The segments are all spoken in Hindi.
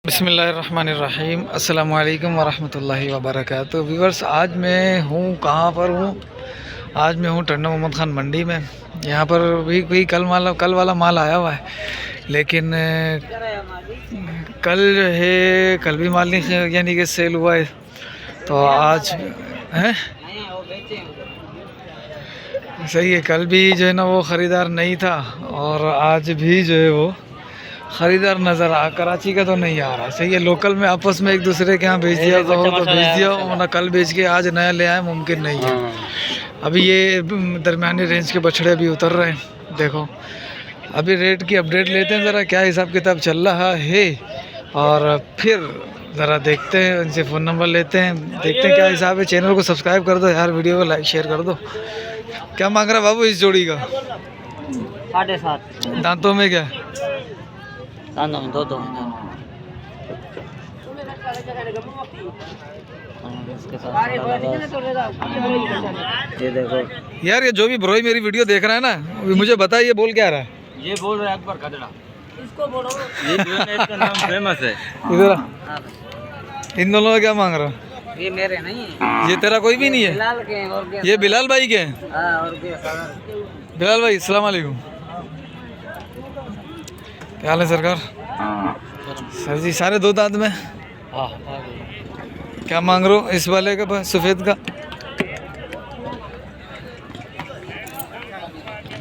बिस्मिल्लाहिर्रहमानिर्रहीम अस्सलामु अलैकुम वरहमतुल्लाहि वबरकातुहू। व्यूअर्स, आज मैं हूँ कहाँ पर हूँ? आज मैं हूँ टंडा मोहम्मद खान मंडी में। यहाँ पर भी कोई कल वाला माल आया हुआ है, लेकिन कल जो है कल भी माल नहीं यानी कि सेल हुआ है, तो आज है सही है। कल भी जो है ना वो ख़रीदार नहीं था, और आज भी जो है वो ख़रीदार नज़र आ। कराची का तो नहीं आ रहा, सही है। लोकल में आपस में एक दूसरे के यहाँ भेज दिया तो भेज दिया, वरना कल बेच के आज नया ले आए मुमकिन नहीं है। अभी ये दरमियानी रेंज के बछड़े भी उतर रहे हैं। देखो अभी रेट की अपडेट लेते हैं ज़रा, क्या हिसाब किताब चल रहा है, और फिर ज़रा देखते हैं, इनसे फ़ोन नंबर लेते हैं, देखते हैं क्या हिसाब है। चैनल को सब्सक्राइब कर दो यार, वीडियो को लाइक शेयर कर दो। क्या मांग रहा बाबू इस जोड़ी का? 7.5। दांतों में क्या? दो ये देखो यार, ये जो भी ब्रोई मेरी वीडियो देख रहा है ना, मुझे बता ये बोल क्या रहा है? ये बोल रहा है अकबर खदड़ा, इसको बोलो। ये इसका नाम फेमस है। इधर इन दोनों का क्या मांग रहा है? ये मेरे नहीं है, ये तेरा कोई भी नहीं है? बिलाल के और क्या? ये बिलाल भाई के हैं? हाँ, और क्या? बिलाल भाई अस्सलाम वालेकुम, क्या हाल है सरकार? सर जी सारे दो दांत में। क्या मांग रहे हो इस वाले का, सफ़ेद का?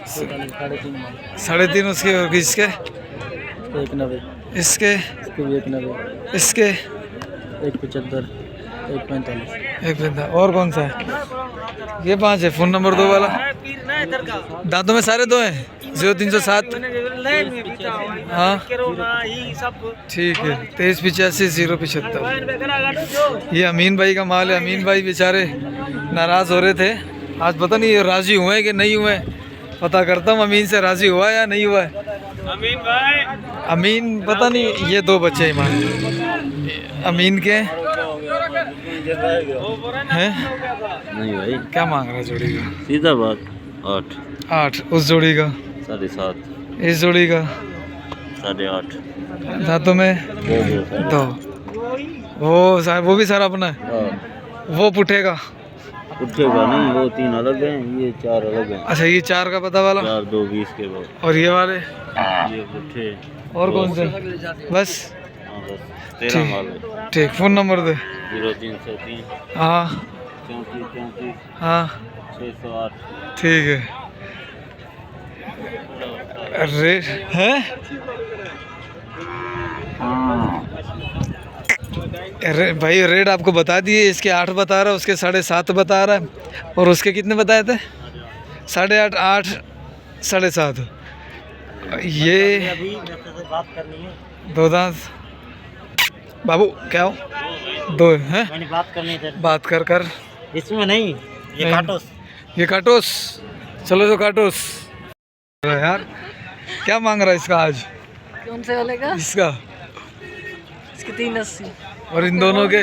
3.5 उसके, और इसके 1.90, इसके 1.90, इसके 1.75, 1.45। 1.45। और कौन सा है? ये 5 है। फ़ोन नंबर 2 वाला? दांतों में सारे 2 हैं। 0307। हाँ ठीक है, 2385 075। ये अमीन भाई का माल है। अमीन भाई बेचारे नाराज़ हो रहे थे, आज पता नहीं ये राज़ी हुए हैं कि नहीं हुए। पता करता हूँ अमीन से, राज़ी हुआ है या नहीं हुआ है। अमीन भाई, अमीन पता नहीं। ये 2 बच्चे ही मान अमीन के हैं। नहीं भाई, क्या मांग रहा है जोड़ी का? सीधा बात 8। 8। उस जोड़ी का 7.5। इस जोड़ी का 8.5। दांतों में 2। वो भी सारा अपना है। वो पुठेगा उठेगा नहीं, वो 3 अलग हैं, ये 4 अलग हैं। अच्छा, ये 4 का पता वाला। 4 2 20 के बाद। और ये वाले ये उठे। और कौन से? बस हाँ बस 13 माल है। ठीक। फ़ोन नंबर दे। 0303 हाँ 34 हाँ 608। ठीक है। रेट है? भाई रेट आपको बता दिए। इसके 8 बता रहा है, उसके 7.5 बता रहा है, और उसके कितने बताए थे? 8.5, 8, 7.5। ये बात करनी है। 2 दांत बाबू क्या हो? 2 हैं? मैंने बात करनी है। बात कर इसमें नहीं, ये काटोस। ये काटोस। चलो जो काटोस यार, क्या मांग रहा है इसका आज? कौन से वाले का? इसका इसके 3.80। और इन दोनों के?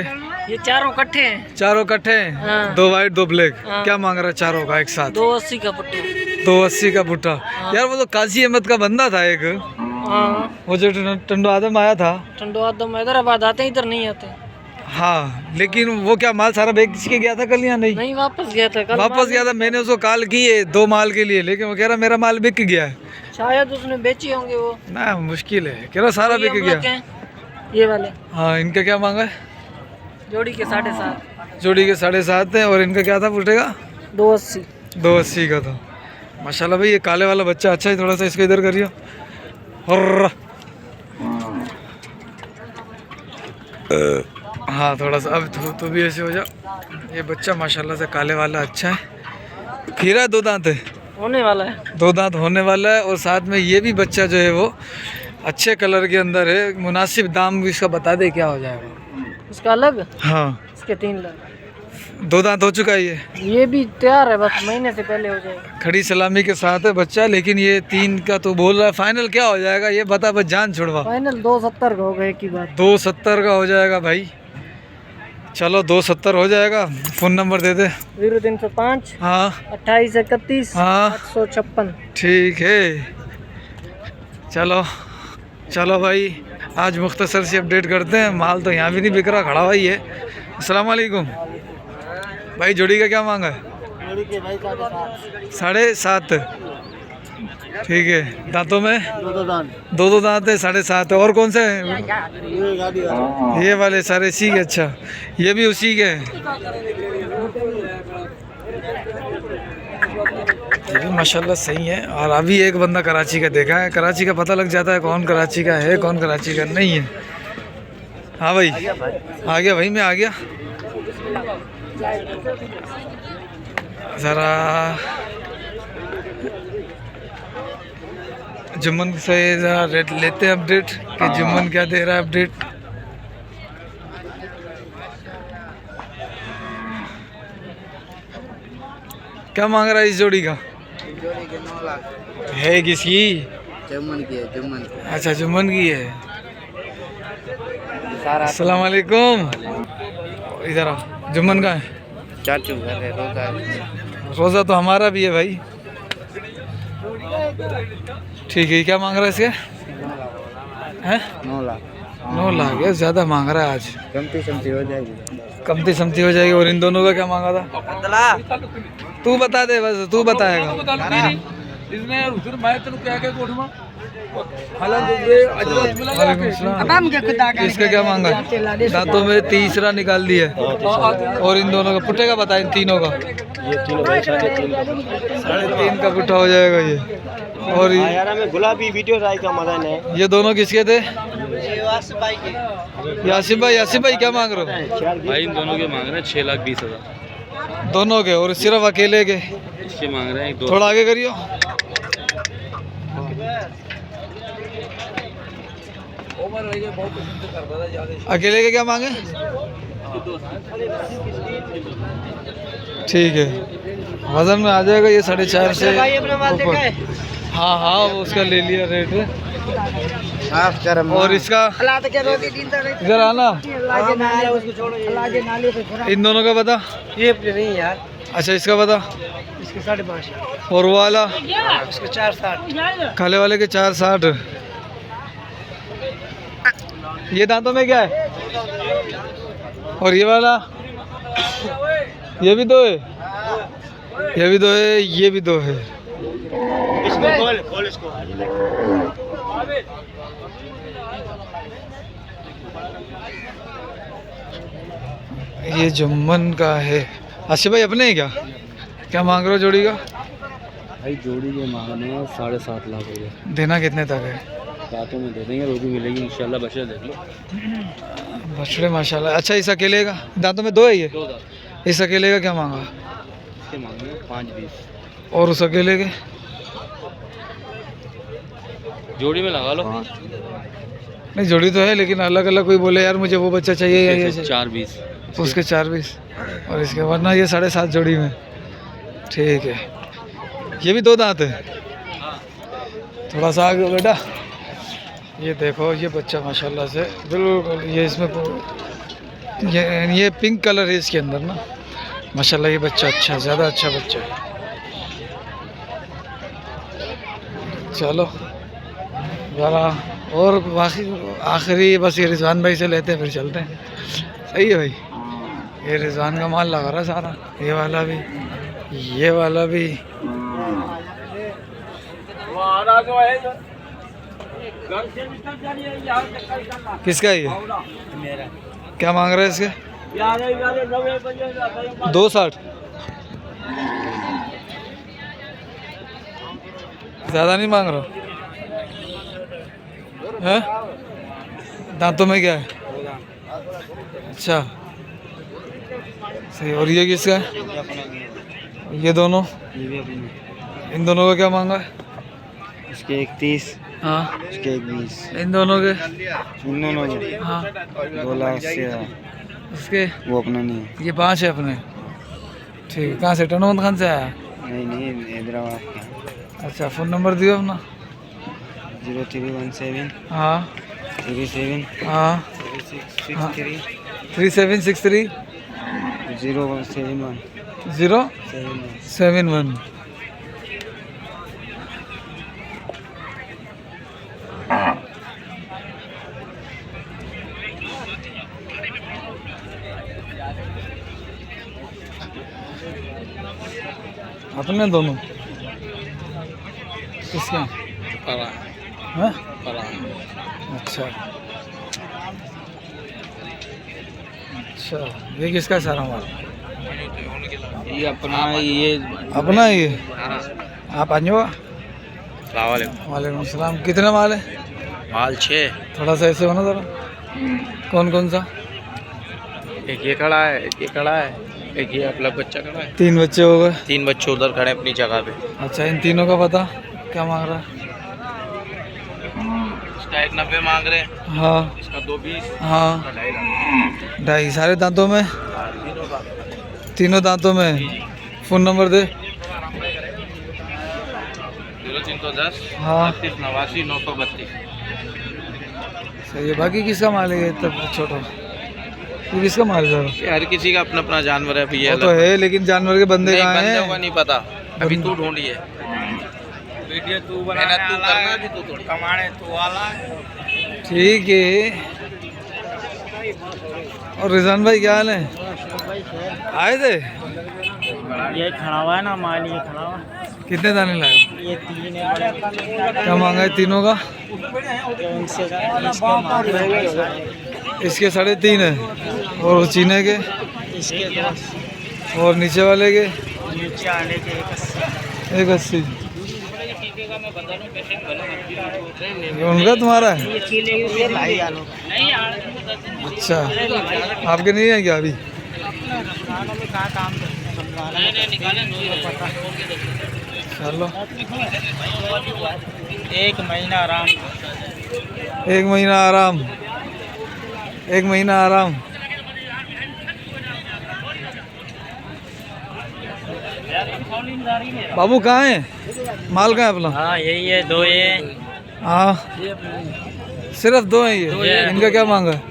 ये चारों इकट्ठे हैं। चारों इकट्ठे हैं। हाँ। 2 वाइट 2 ब्लैक। हाँ। क्या मांग रहा है चारों का एक साथ? 2.80 का पट्टू। 2.80 का भुट्टा। हाँ। यार वो तो काजी अहमद का बंदा था एक, हाँ, वो जो टंडो आदम आया था। ठंडो आदम हैदराबाद आते हैं, इधर नहीं आते। हाँ, लेकिन वो क्या माल सारा बेच के गया था कल या नहीं? नहीं, वापस गया था कल। वापस गया था। मैंने उसको कॉल की है 2 माल के लिए, लेकिन वो कह रहा मेरा माल बिक गया है। शायद उसने बेचे होंगे वो। ना मुश्किल है, कह रहा सारा बिक गया। ये वाले हाँ, इनका क्या मांगा है? जोड़ी के 7.5। जोड़ी के 7.5 है। और इनका क्या था फुटेगा? 2.80। 2.80 का था। माशाल्लाह भाई, ये काले वाला बच्चा अच्छा है, थोड़ा सा इसको इधर करियो। और हाँ थोड़ा सा, अब तो भी ऐसे हो जा। ये बच्चा माशाल्लाह से काले वाला अच्छा है। खीरा 2 दांत है, होने वाला है। 2 दांत होने वाला है। और साथ में ये भी बच्चा जो है वो अच्छे कलर के अंदर है। मुनासिब दाम भी इसका बता दे क्या हो जाएगा इसका अलग? हाँ, इसके 3 लाख। 2 दांत हो चुका है ये भी तैयार है, बस महीने से पहले हो जाएगा। खड़ी सलामी के साथ है बच्चा। लेकिन ये 3 का तो बोल रहा है। फाइनल क्या हो जाएगा ये बता, बस जान छुड़वा। फाइनल 2.70 का होगा, एक ही बात। 2.70 का हो जाएगा भाई। चलो 2.70 हो जाएगा। फ़ोन नंबर दे दे। 0305 हाँ 28 31 हाँ 856। ठीक है। चलो चलो भाई, आज मुख्तसर से अपडेट करते हैं। माल तो यहाँ भी नहीं बिक रहा, खड़ा हुआ ही है। अस्सलाम वालेकुम भाई, जोड़ी का क्या मांगा है? 7.5। ठीक है, दांतों में दो दांत है, 7.5 है। और कौन सा है? ये वाले सारे इसी के। अच्छा, ये भी उसी के हैं। ये भी माशाल्लाह सही है। और अभी एक बंदा कराची का देखा है, कराची का पता लग जाता है कौन कराची का है कौन कराची का नहीं है। हाँ भाई, आ गया भाई, मैं आ गया। ज़रा जुम्मन से ज़रा रेट लेते हैं अपडेट कि जुम्मन क्या दे रहा है अपडेट। क्या मांग रहा है इस जोड़ी का? है किसकी? जुम्मन की है, जुम्मन। अच्छा, जुम्मन की है। अस्सलाम वालेकुम। इधर आ, जुम्मन का है? चाचू घर है, रोजा रोज़ा तो हमारा भी है भाई। ठीक है, क्या मांग रहा है इसके? हैं? 9 लाख। 9 लाख है, ज़्यादा मांग रहा है आज। कमती समती हो जाएगी। कमती समती हो जाएगी। और इन दोनों का क्या मांगा था? तू बता दे, बस तू बताएगा। इसका क्या मांगा? दांतों में तीसरा निकाल दिया। और इन दोनों का पुट्टे का बता, इन तीनों का? ये तीनों भाई 3.5 का। 3.5 का पुट्ठा हो जाएगा ये। और यार हमें गुलाबी वीडियो राय का मजा है। ये दोनों किसके थे? यासिफ भाई क्या मांग रहे हो? भाई इन दोनों के मांग रहे हैं 6,20,000 दोनों के? और सिर्फ अकेले के? इसके मांग रहे हैं 2। थोड़ा आगे करियो। अकेले के क्या मांगे? ठीक है, वजन में आ जाएगा ये 4.5 से ऊपर। हाँ हाँ, वो उसका ले लिया रेट। और इसका इधर आना। इन दोनों का बता। ये नहीं यार। अच्छा, इसका बता। इसके 5.5। और वो वाला? इसके 4.60। काले वाले के 4.60। ये दांतों में क्या है? और ये वाला? ये भी 2 है, ये भी 2 है, ये भी 2 है। इसको खोल इसको। ये जुम्मन का है। आसिफ भाई अपने है क्या? क्या मांग रहे हो जोड़ी का? भाई जोड़ी के मांगने हैं 7.5 लाख रुपये। देना कितने तक है? रातों में दे देंगे, रोटी मिलेगी इंशाल्लाह। बच्चे देख लो, बछड़े माशाल्लाह। अच्छा, इस अकेले का? दांतों में 2 है ये? 2 दांत। इस अकेले का क्या मांगा? इसके मांगने हैं 5.20। और उस अकेले के? जोड़ी में लगा लो। नहीं, जोड़ी तो है लेकिन अलग अलग कोई बोले यार मुझे वो बच्चा चाहिए या ये चाहिए। 4.20। उसके 4.20 और इसके वरना ये 7.5 जोड़ी में। ठीक है, ये भी 2 दांत है। थोड़ा सा आगे बेटा। ये देखो, ये बच्चा माशाल्लाह से बिल्कुल, ये इसमें ये पिंक कलर है इसके अंदर ना, माशाल्लाह। ये बच्चा अच्छा, ज़्यादा अच्छा बच्चा है। चलो ज़रा और बाकी आखिरी बस ये रिजवान भाई से लेते हैं, फिर चलते हैं। सही है भाई, ये रिजवान का माल लगा रहा सारा। ये वाला भी, ये वाला भी। किसका है ये? क्या मांग रहे हैं इसके? 2.60। ज़्यादा नहीं मांग रहा है? दांतों में क्या है? अच्छा सही। और ये किसका है? ये दोनों? इन दोनों का क्या मांगा है? इसके 31। हाँ, इसके 21। इन दोनों के? इन दोनों के हाँ, 2 लाख से उसके? वो अपना नहीं है। ये 5 है अपने। ठीक है, कहाँ से? टनोमत खान से आया? नहीं, हैदराबाद का। अच्छा, फ़ोन नंबर दियो अपना। 0317 हाँ 37 हाँ 3663 3763 071 071। अपने दोनों किसके हैं? अच्छा अच्छा, ये किसका है सारा माल? ये अपना ये अपना ही है। हाँ। आप आने हो? वालेकुम। वालेकुम सलाम। कितने माल है? माल 6। थोड़ा सा ऐसे होना ज़रा। कौन कौन सा? एक ये खड़ा है, एक ये खड़ा है, एक ये अपना बच्चा खड़ा है। 3 बच्चे हो गए। 3 बच्चे उधर खड़े हैं अपनी जगह पे। अच्छा, इन तीनों का पता क्या मांग रहा है? इसका 190 मांग रहे हैं, हाँ इसका 220, हाँ, 2.5 सारे दांतों में, तीनों का। तीनों दांतों में। फ़ोन नंबर दे। 0310 हाँ 3889 932। सही है। बाकी किसका माल है ये तब छोटा? ये किसका माल है ज़रा? ये हर किसी का अपना अपना जानवर है भैया। वो तो है, लेकिन जानवर के बंदे नहीं, कहाँ बंदों का हैं? नहीं पता, अभी तू ढूंढिए। वीडियो तू बनाने तू करना, अभी तू थोड़ी कमाने तू वाला है। ठीक है। और रिजान भाई क्या हाल है? आए थे? ये खड़ा हुआ है ना माल, ये खड़ा हुआ। कितने दाने लाए? ये 3 है बड़े। क्या मांगा है तीनों का? इनसे इसके माल है। इसके 3.5 है। और वो चीने के? इसके 10। और नीचे वाले के? नीचे आने के 180। 1.80। ये उनका तुम्हारा है? ये भाई आलो। अच्छा, आपके नहीं है क्या अभी? खानों में कहाँ काम चलो, 1 महीना आराम। 1 महीना आराम। 1 महीना आराम। बाबू कहाँ है? माल कहाँ है अपना? हाँ यही है, 2 ये। हाँ, सिर्फ 2 है ये। इनका क्या मांगा है?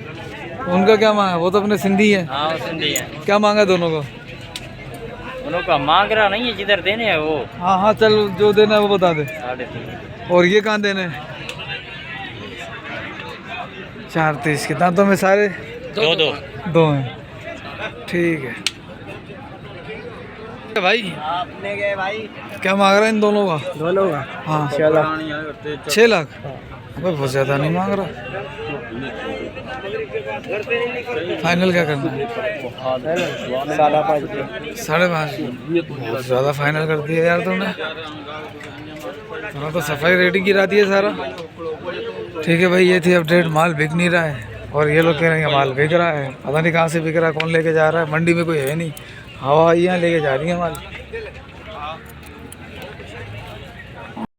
उनका क्या मांगा? वो तो अपने सिंधी है। हाँ वो सिंधी है। क्या मांगा दोनों को? उन्हों का मांग रहा नहीं है, जिधर देने हैं वो। हाँ हाँ, चल जो देना है वो बता दे। 3.5। और ये कहाँ देने हैं? 4.30 के दांतों में सारे 2 हैं। ठीक है भाई। आपने गए भाई क्या मांग रहा है इन दोनों का? दोनों का हाँ 6 लाख। 6 लाख। अबे बहुत ज़्यादा नहीं मांग रहा। फाइनल क्या करना है? 5.5। 5.5। बहुत ज़्यादा फाइनल कर दिया यार तुमने। तो सफाई रेटिंग गिरा दी है सारा। ठीक है भाई, ये थी अपडेट। माल बिक नहीं रहा है और ये लोग कह रहे हैं माल बिक रहा है। पता नहीं कहाँ से बिक रहा है, कौन लेके जा रहा है। मंडी में कोई है नहीं, हवाइयाँ लेके जा रही हैं माल।